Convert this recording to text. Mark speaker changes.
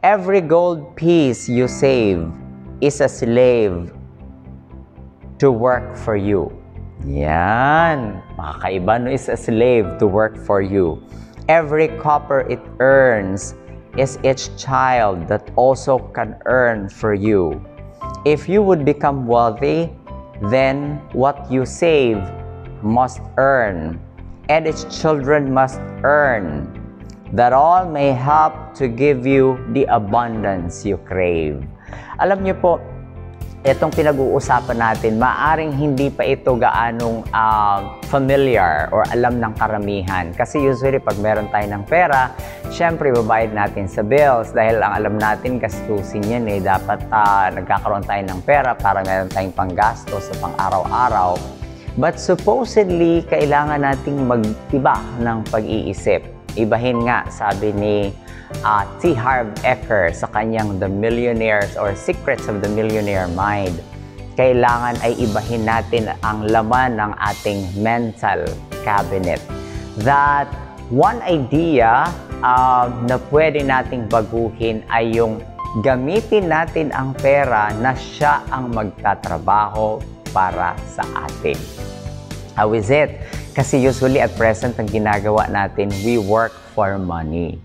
Speaker 1: Every gold piece you save is a slave to work for you. Yan. Makakaiba, no? Is a slave to work for you. Every copper it earns is its child that also can earn for you. If you would become wealthy, then what you save must earn, and its children must earn, that all may help to give you the abundance you crave. Alam niyo po, itong pinag-uusapan natin, maaring hindi pa ito gaanong familiar or alam ng karamihan. Kasi usually, pag meron tayo ng pera, syempre, babayad natin sa bills dahil ang alam natin, gastusin yan eh. Dapat nagkakaroon tayo ng pera para meron tayong panggastos sa pang-araw-araw. But supposedly, kailangan nating mag-iba ng pag-iisip. Ibahin nga, sabi ni T. Harv Eker sa kanyang The Millionaires or Secrets of the Millionaire Mind. Kailangan ay ibahin natin ang laman ng ating mental cabinet. That one idea na pwede nating baguhin ay yung gamitin natin ang pera na siya ang magtatrabaho para sa atin. How is it? Kasi usually at present, ang ginagawa natin, we work for money.